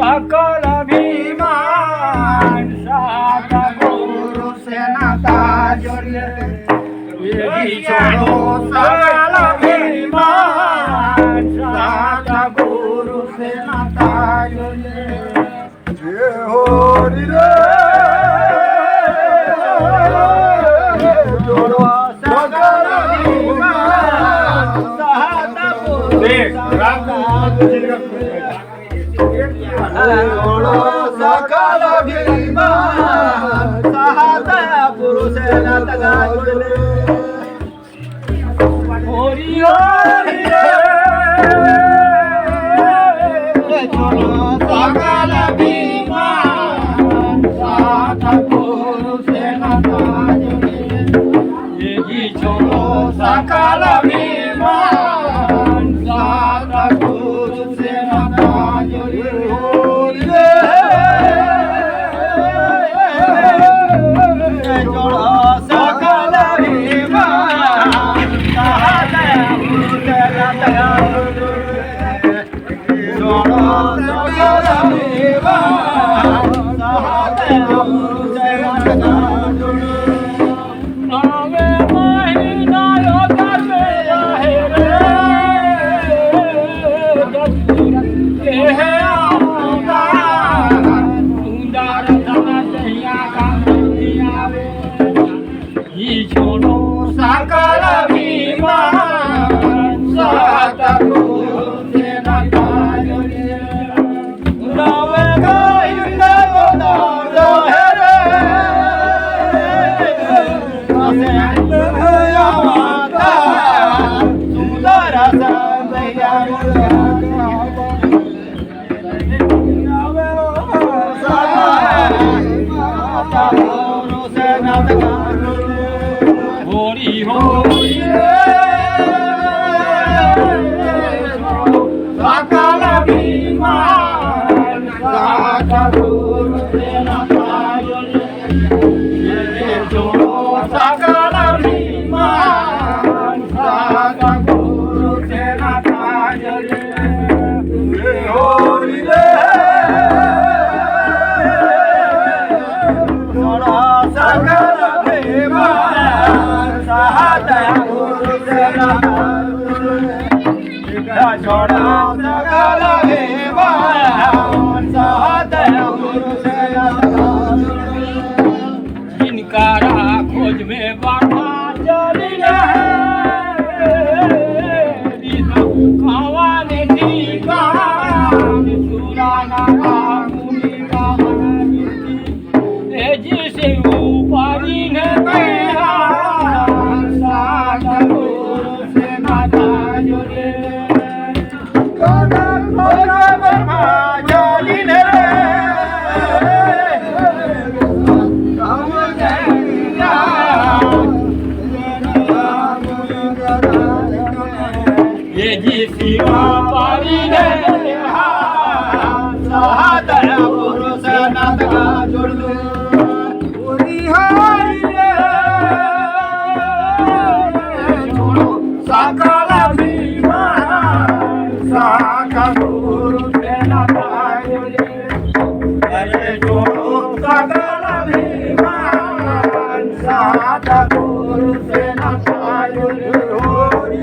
सकल अभिमान सात गुरु से नाता जोड़े छोड़ो सकल अभिमान सात गुरु से नाता जोड़े हो रे छोड़ो सकल अभिमान सात गुरु सकल अभिमान सात गुरु से नाता जोड़े होरी होरी रे छोड़ो सकल अभिमान सात गुरु से नाता जोड़े ये जी छोड़ो सकल अभिमान सात गुरु से नाता जोड़े होरी रे छोड़ो सकल अभिमान सात गुरु से नाता जोड़े छोड़ो सकल अभिमान सात गुरु से नाता जोड़े नावे महीना योगा में रहे रे ये है आऊंगा सुंदर धना दहिया का आवे ये छोड़ो सकल अभिमान सात गुरु से नाता जोड़े नावे गायुंडा गोदा रहे रे दहिया माता सुंदर दहिया होरी होरी रे सकल अभिमान सात गुरु से नाता जोड़े छोड़ो सकल अभिमान सात गुरु से नाता जोड़े होरी रे छोड़ो सकल अभिमान सात गुरु से नाता जोड़े छोड़ो सकल अभिमान सात गुरु से नाता जोड़े जिनका खोज में बाबा चली रहे खावाने ठीका सुराना मुनि का जिसे ऊपरी ने कहा सात गुरु से नाता जोड़े चली रे ये जी शिवा पारी ने सात गुरु से नाता जोड़े होरी होरी रे छोड़ो सकल अभिमान सात गुरु से नाता जोड़े छोड़ो सकल अभिमान सात गुरु से नाता जोड़े होरी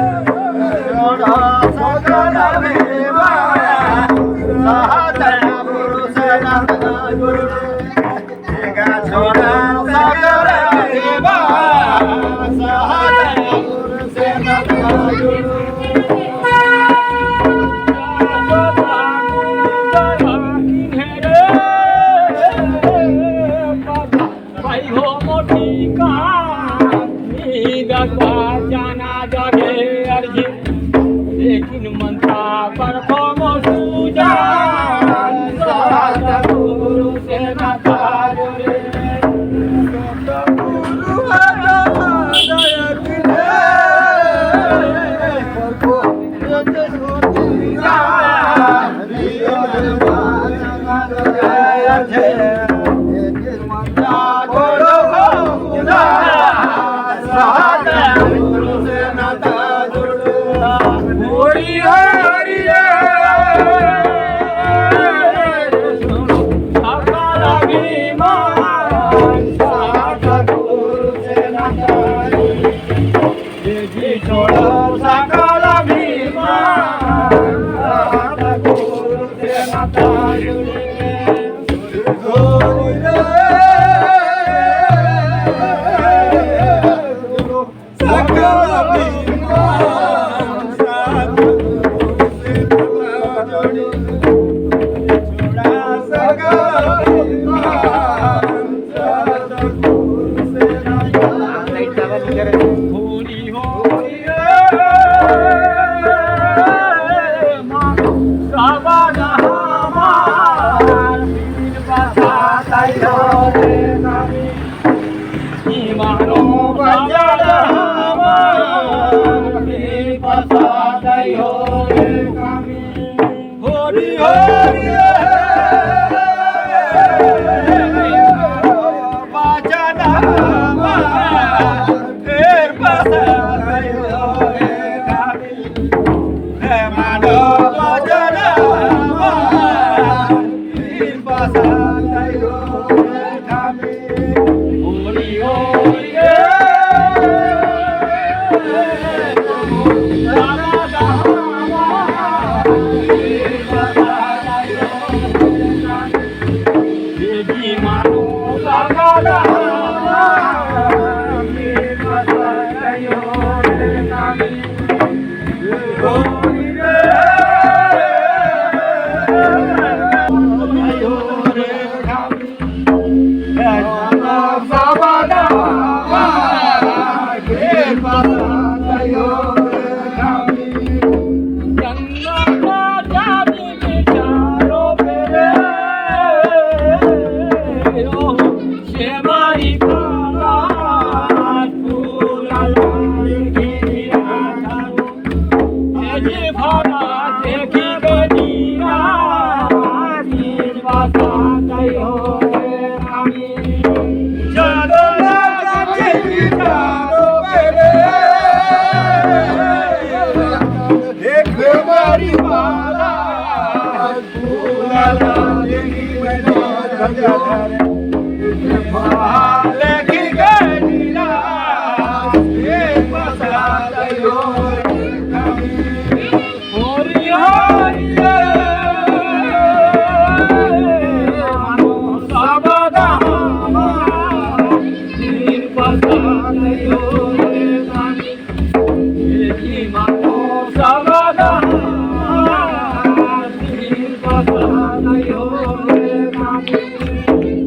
छोड़ो सकल अभिमान सात गुरु से नाता जोड़े छोड़ो सकल अभिमान सात गुरु से नाता जोड़े जाना जागे अर्जी लेकिन मंत्रा पर को सूजा सात गुरु से नाता जोड़े होरी होरी মানব জনম পাশাতায় থামি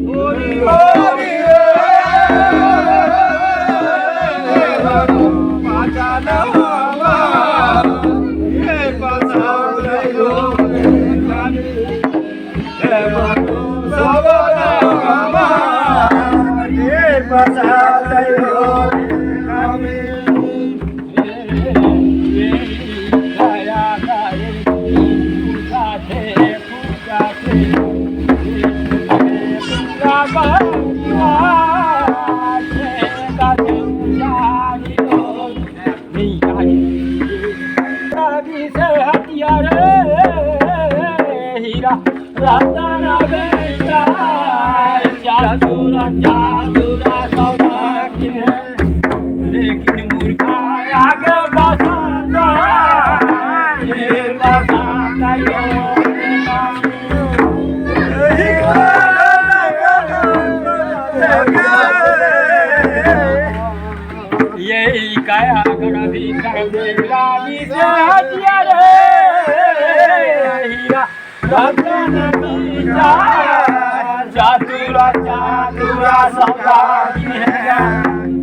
হরি হরি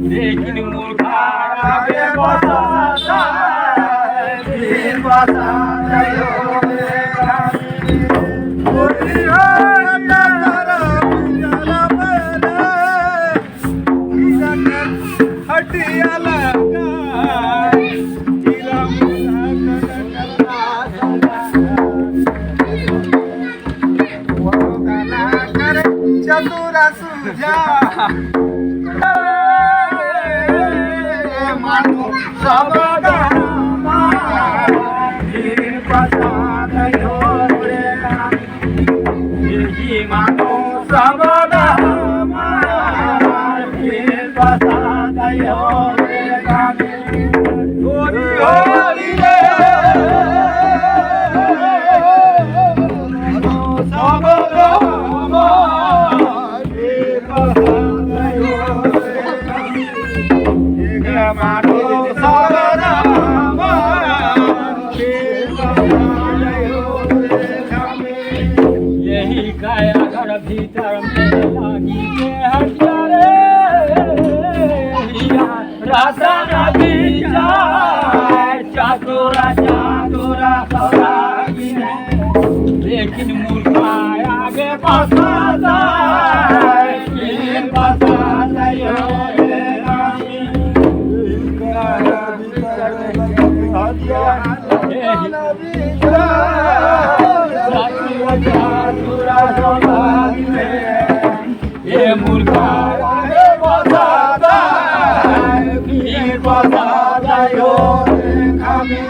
लेकिन मूर्खा आगे बसा चतुरा सुझा मानो सबदा मानो सबदा यही काया घर भीतर में लागी के हजारे रसन विचार चतुरा चतुरा सौरागी लेकिन मूर्खा आगे पसाता ये मूर्खा आगे बसाता फिर बसाता यो खामी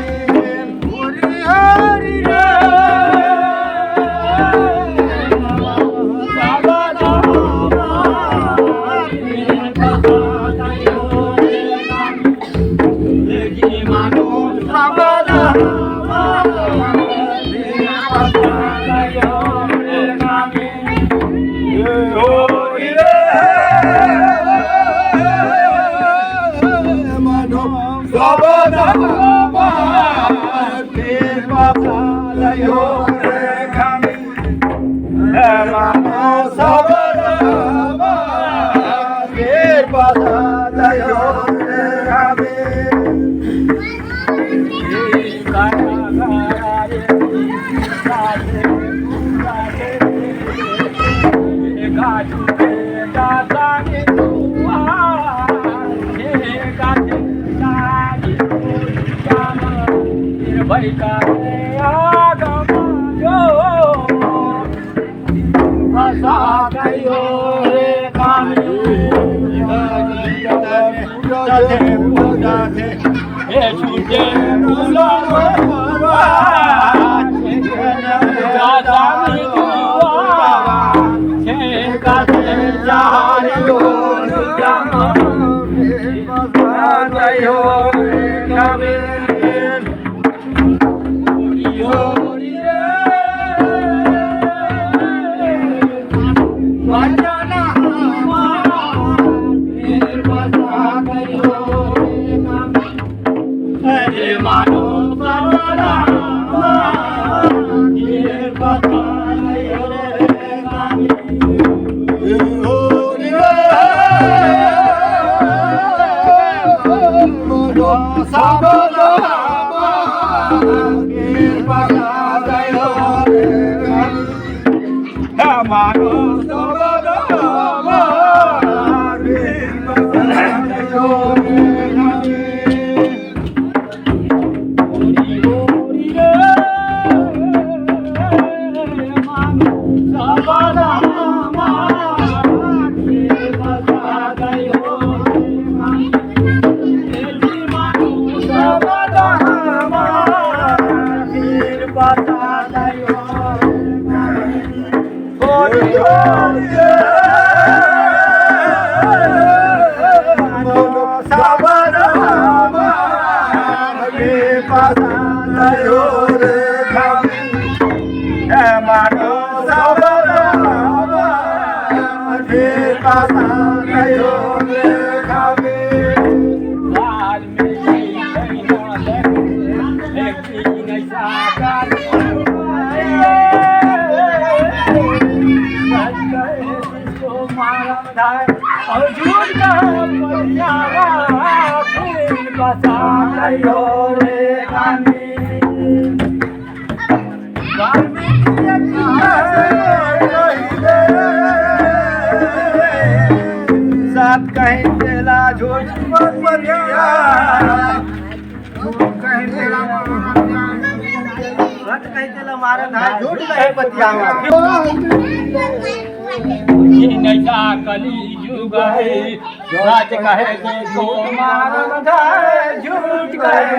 कली युग है सच कहे तो मारम धाय झूठ कहे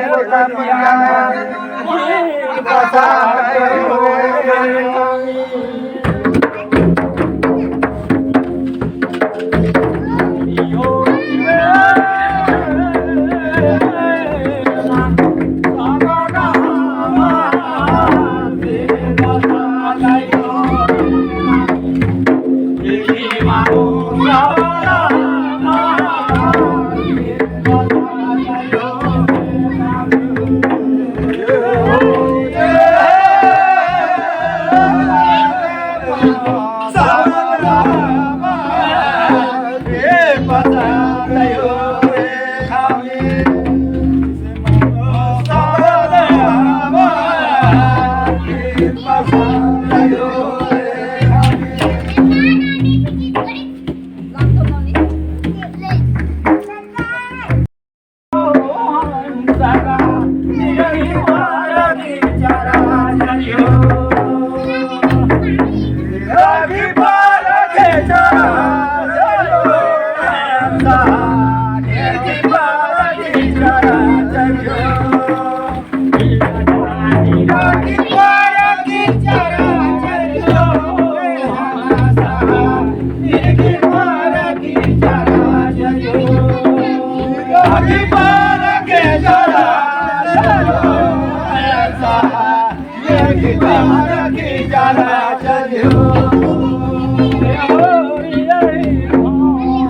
Happy birthday, Jara. पारखी जरा चलियो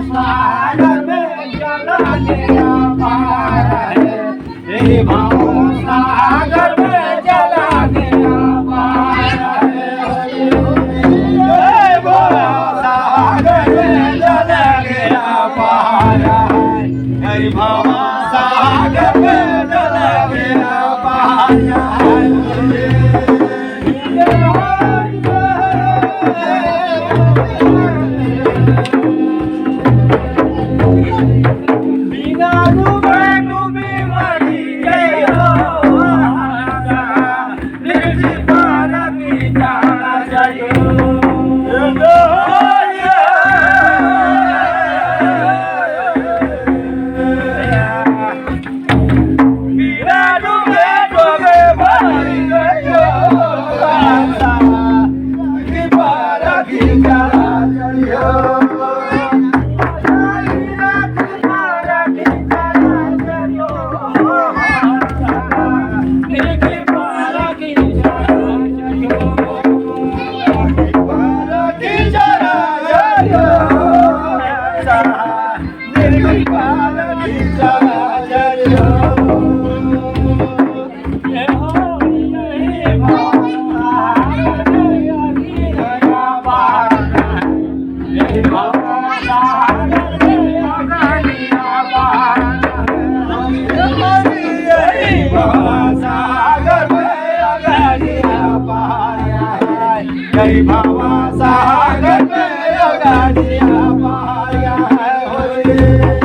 सागर में जला गया पार हे भाव सागर में जला गया पार सागर में जला गया पार हे भाव सागर में जला गया पार जय बाबा सागर में गाड़िया पाया है जय बाबा सागर में दया पाया हो रही है।